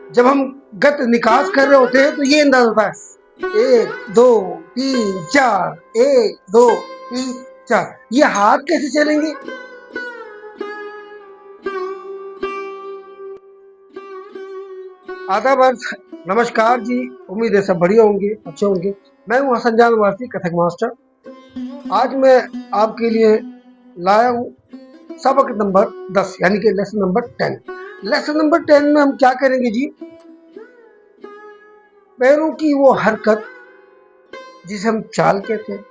जब हम गत निकास कर रहे होते हैं तो ये अंदाज होता है 1 2 3 4, 1 2 3 4। ये हाथ कैसे चलेंगे? आदाब अर्थ, नमस्कार जी। उम्मीद है सब बढ़िया होंगे, अच्छे होंगे। मैं हूँ हसन जान वारसी, कथक मास्टर। आज मैं आपके लिए लाया हूँ सबक नंबर 10 यानी कि लेसन नंबर 10। लेसन नंबर 10 में हम क्या करेंगे जी? पैरों की वो हरकत जिसे हम चाल कहते हैं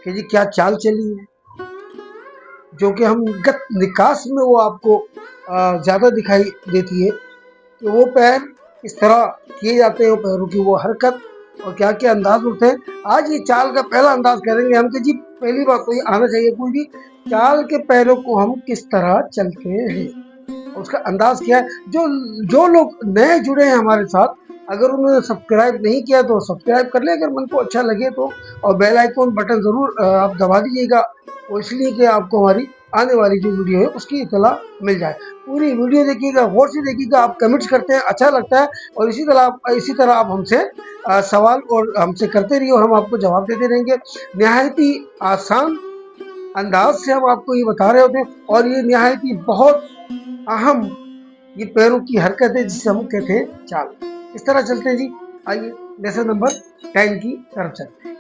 कि जी क्या चाल चली है, जो कि हम गत निकास में वो आपको ज़्यादा दिखाई देती है कि वो पैर इस तरह किए जाते हैं, पैरों की वो हरकत और क्या क्या अंदाज होते हैं। आज ये चाल का पहला अंदाज करेंगे हम कि जी पहली बात तो ये आना चाहिए कोई भी चाल के पैरों को हम किस तरह चलते हैं, उसका अंदाज क्या है। जो जो लोग नए जुड़े हैं हमारे साथ, अगर उन्होंने सब्सक्राइब नहीं किया तो सब्सक्राइब कर ले अगर मन को अच्छा लगे तो, और बेल आइकॉन बटन ज़रूर आप दबा दीजिएगा, वो इसलिए कि आपको हमारी आने वाली जो वीडियो है उसकी इतला मिल जाए। पूरी वीडियो देखिएगा, गौर से देखिएगा। आप कमेंट्स करते हैं, अच्छा लगता है, और इसी तरह आप हमसे सवाल और हमसे करते रहिए और हम आपको जवाब देते रहेंगे। निहायत ही आसान अंदाज से हम आपको ये बता रहे होते हैं, और ये निहायत ही बहुत अहम ये पैरों की हरकत है जिसे हम कहते हैं चाल। इस तरह चलते हैं जी। आइए लेसन नंबर 10 की तरफ चलते हैं।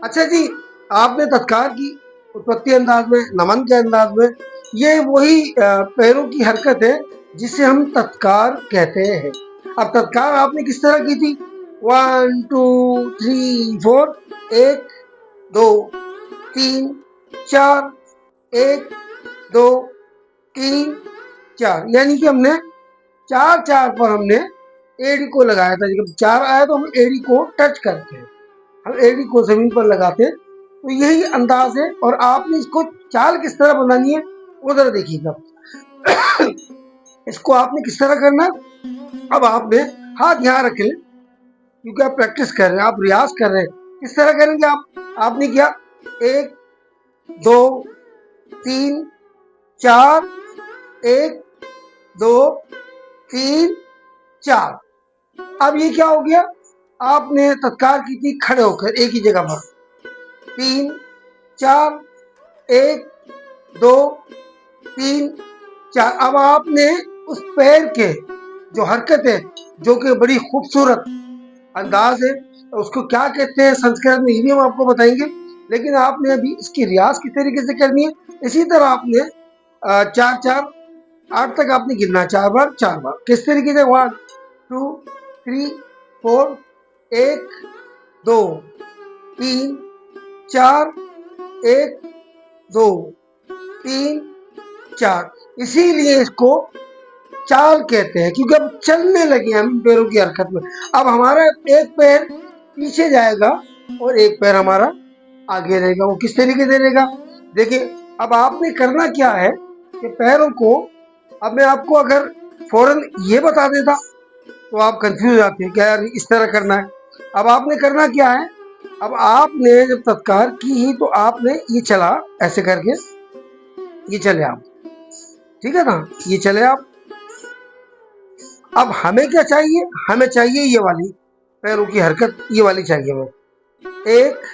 अच्छा जी, आपने तत्कार की उत्पत्ति अंदाज में, नमन के अंदाज में, ये वही पैरों की हरकत है जिसे हम तत्कार कहते हैं। अब तत्कार आपने किस तरह की थी? 1 2 3 4, 1 2 3 4, 1 2 3 4, यानी कि हमने 4 4 पर हमने एडी को लगाया था। जब 4 आया तो हम एडी को टच करते हैं, हम एडी को जमीन पर लगाते हैं। तो यही अंदाज है। और आपने इसको चाल किस तरह बनानी है वो जरा देखिएगा। इसको आपने किस तरह करना है, अब आपने हाथ यहाँ रख लें क्योंकि आप प्रैक्टिस कर रहे हैं, आप रियाज कर रहे हैं। किस तरह करेंगे आप? आपने किया 1 2 3 4, 1 2 3 4। अब ये क्या हो गया? आपने तत्कार की थी खड़े होकर एक ही जगह पर, 3 4, 1 2 3 4। अब आपने उस पैर के जो हरकत है, जो कि बड़ी खूबसूरत अंदाज है, उसको क्या कहते हैं संस्कृत में, ये भी हम आपको बताएंगे। लेकिन आपने अभी इसकी रियाज किस तरीके से करनी है, इसी तरह आपने 4 4 8 तक आपने गिनना, 4 बार 4 बार। किस तरीके से? 1 2 3 4, 1 2 3 4, 1 2 3 4। इसीलिए इसको चाल कहते हैं क्योंकि अब चलने लगे हम पैरों की हरकत में। अब हमारा एक पैर पीछे जाएगा और एक पैर हमारा आगे रहेगा। वो किस तरीके से रहेगा देखिए। अब आपने करना क्या है कि पैरों को, अब मैं आपको अगर फौरन ये बता देता तो आप कंफ्यूज आते हैं क्या यार इस तरह करना है। अब आपने करना क्या है, अब आपने जब तत्कार की ही तो आपने ये चला ऐसे करके, ये चले आप, ठीक है ना, ये चले आप। अब हमें क्या चाहिए? हमें चाहिए ये वाली पैरों की हरकत, ये वाली चाहिए हमें। 1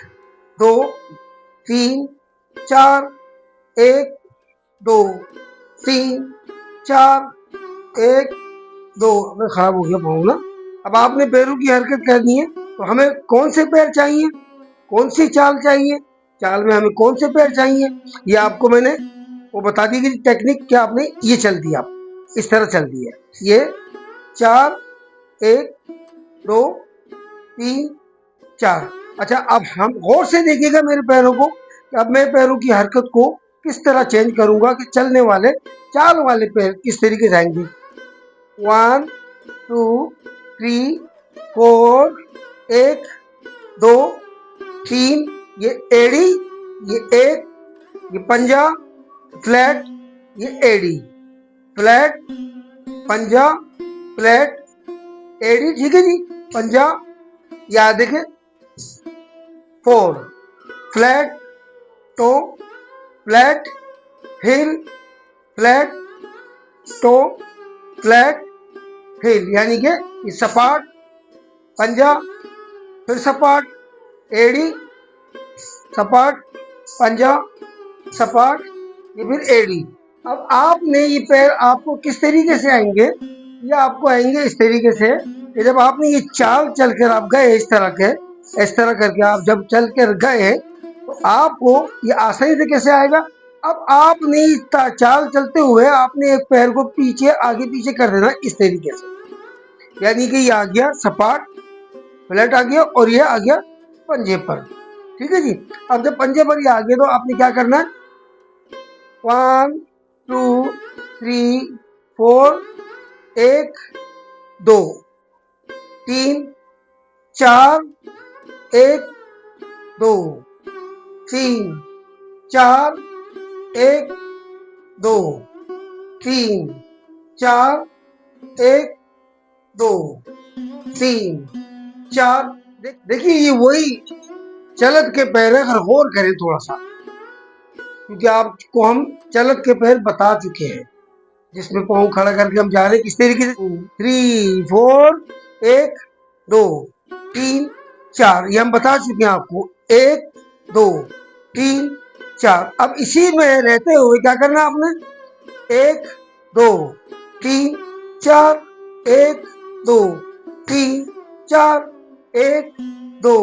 2 3 4, 1 2 3 4, 1 2। मैं खराब हो गया पाऊँ ना। अब आपने पैरों की हरकत करनी है तो हमें कौन से पैर चाहिए, कौन सी चाल चाहिए, चाल में हमें कौन से पैर चाहिए, ये आपको मैंने वो बता दी गई टेक्निक। क्या आपने ये चल दिया, इस तरह चल दी है ये 4 1 2 3 4। अच्छा, अब हम गौर से देखिएगा मेरे पैरों को कि अब मैं पैरों की हरकत को किस तरह चेंज करूंगा कि चलने वाले चाल वाले पैर किस तरीके से आएंगे। 1 2 3 4, 1 2 3, ये एड़ी, ये एक, ये पंजा फ्लैट, ये एड़ी फ्लैट, पंजा फ्लैट, एडी, ठीक है जी। पंजा याद देखें, 4 flat, toe flat, heel flat, toe flat heel, यानी कि सपाट पंजा, फिर सपाट एड़ी, सपाट पंजा, सपाट, ये फिर एड़ी। अब आपने ये पैर आपको किस तरीके से आएंगे, ये आपको आएंगे इस तरीके से कि जब आपने ये चाल चलकर आप गए इस तरह करके आप जब चल कर गए तो आपको ये आसानी से कैसे आएगा। अब आपने चाल चलते हुए आपने एक पैर को पीछे आगे पीछे कर देना इस तरीके से, यानी कि ये आ गया सपाट फ्लैट आ गया और ये आ गया पंजे पर। ठीक है जी। अब जब पंजे पर ये आ गया तो आपने क्या करना है, 1 2 3 4, 1 2 3 4, 1 2 3 4, 1 2 3 4, 1 2 3 4। देखिए ये वही चलत के पैर है, अगर गौर करें थोड़ा सा, क्योंकि आपको हम चलत के पैर बता चुके हैं जिसमें पाँव खड़ा करके हम जा रहे हैं किस तरीके से, 3 4 1 2 3 4, ये हम बता चुके हैं आपको, 1 2 3 4। अब इसी में रहते हुए क्या करना है आपने, 1 2 3 4, 1 2 3 4, 1 2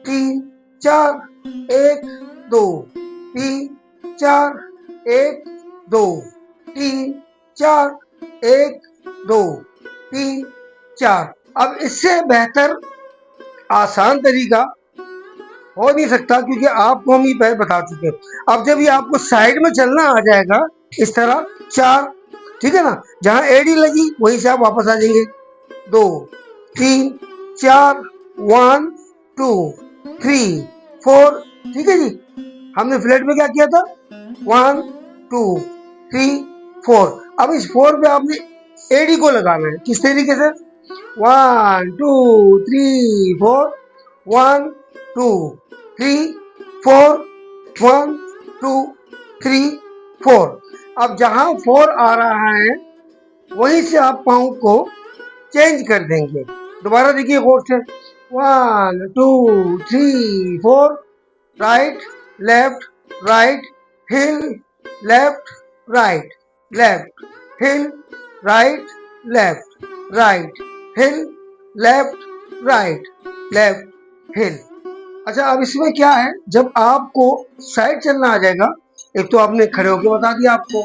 3 4, 1 2 3 4, 1 2 3 4, 1 2 3 4। अब इससे बेहतर आसान तरीका हो नहीं सकता, क्योंकि आपको हम ये पहले बता चुके हैं। अब जब ये आपको साइड में चलना आ जाएगा इस तरह 4, ठीक है ना, जहां एडी लगी वहीं से आप वापस आ जाएंगे, 2 3 4, 1 2 3 4। ठीक है जी। हमने फ्लैट में क्या किया था, 1 2 3 4। अब इस 4 पे आपने एडी को लगाना है किस तरीके से, 1 2 3 4, 1 2 3 4, 1 2 3 4। अब जहां 4 आ रहा है वहीं से आप पाँव को चेंज कर देंगे। दोबारा देखिए गौर से, 1 2 3 4, राइट लेफ्ट राइट हिल, लेफ्ट राइट लेफ्ट हिल, राइट लेफ्ट राइट हिल, लेफ्ट राइट लेफ्ट हिल। अच्छा, अब इसमें क्या है, जब आपको साइड चलना आ जाएगा, एक तो आपने खड़े होकर बता दिया आपको,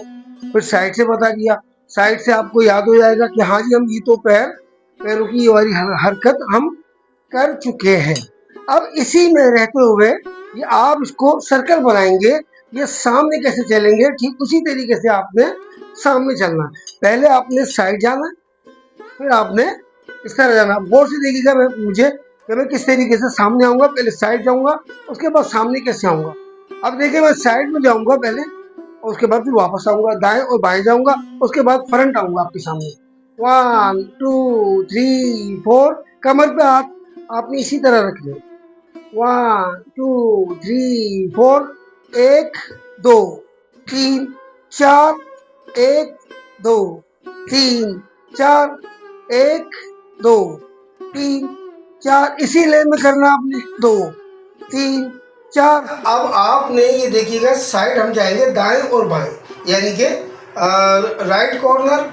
फिर साइड से बता दिया, साइड से आपको याद हो जाएगा कि हाँ जी हम ये तो पैरों की ये वाली हरकत हम कर चुके हैं। अब इसी में रहते हुए ये आप इसको सर्कल बनाएंगे, ये सामने कैसे चलेंगे, ठीक उसी तरीके से आपने सामने चलना। पहले आपने साइड जाना, फिर आपने इस तरह जाना। गौर से देखिएगा मुझे कि मैं किस तरीके से सामने आऊंगा, पहले साइड जाऊंगा उसके बाद सामने कैसे आऊंगा। अब देखिए मैं साइड में जाऊंगा पहले और उसके बाद फिर वापस आऊंगा, दाएं और बाएं जाऊंगा, उसके बाद फ्रंट आऊंगा आपके सामने, 1 2 3 4। कमर पे हाथ आपने इसी तरह रख लिया, 1 2 3 4, 1 2 3 4, 1 2 3 4, 1 2 3 4। इसी लेन में करना आपने, 2 3 4। अब आपने ये देखिएगा साइड हम जाएंगे दाएं और बाएं, यानी कि राइट कॉर्नर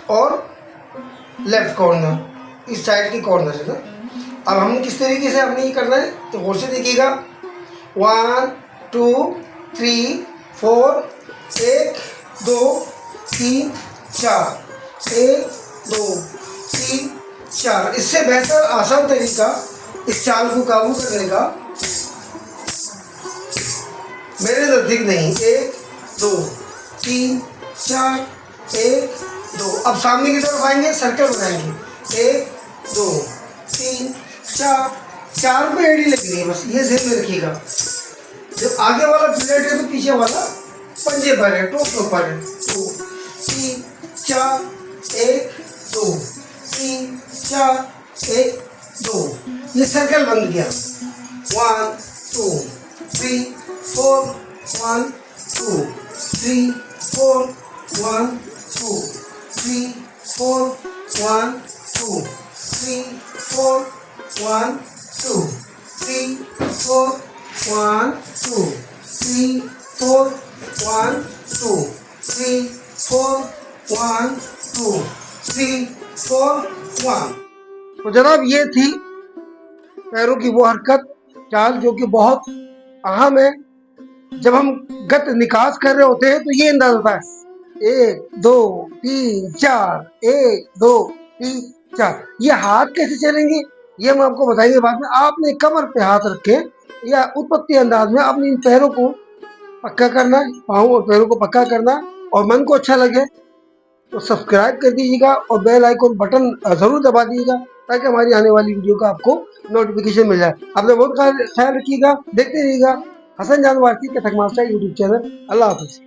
और लेफ्ट कॉर्नर, इस साइड की कॉर्नर है ना। अब हम किस तरीके से हमने ये करना है, तो गौर से देखिएगा, 1 2 3 4, 1 2 3 4, 1 2 3 4। इससे बेहतर आसान तरीका इस चाल को काबू करने का मेरे नजदीक नहीं। 1 2 3 4, 1 2। अब सामने की तरफ आएंगे, सर्कल बनाएंगे, 1 2 3 4। 4 पे एड़ी लग रही है, बस ये ध्यान में रखिएगा। जब आगे वाला प्लेट है तो पीछे वाला पंजे पर है, टोप पर है। 2 3 4, 1 2 3 4, 1 2। ये सर्कल बन गया, 1 2 3 4, 1 2 3 4, 1 2 3 4, 3 4 1 2 3 4 1। तो जनाब ये थी पैरों की वो हरकत, चाल जो कि बहुत अहम है। जब हम गत निकास कर रहे होते हैं तो ये अंदाज होता है 1 2 3 4, 1 2 3 4। ये हाथ कैसे चलेंगे ये हम आपको बताएंगे बाद में। आपने कमर पे हाथ रखे या उत्पत्ति अंदाज में अपने इन पैरों को पक्का करना, पाँव और पैरों को पक्का करना। और मन को अच्छा लगे तो सब्सक्राइब कर दीजिएगा और बेल आइकन बटन जरूर दबा दीजिएगा ताकि हमारी आने वाली वीडियो का आपको नोटिफिकेशन मिल जाए। आपने बहुत ख्याल रखिएगा, देखते रहिएगा Hasan Jaan Warsi kathak master YouTube channel. अल्लाह हाफिज।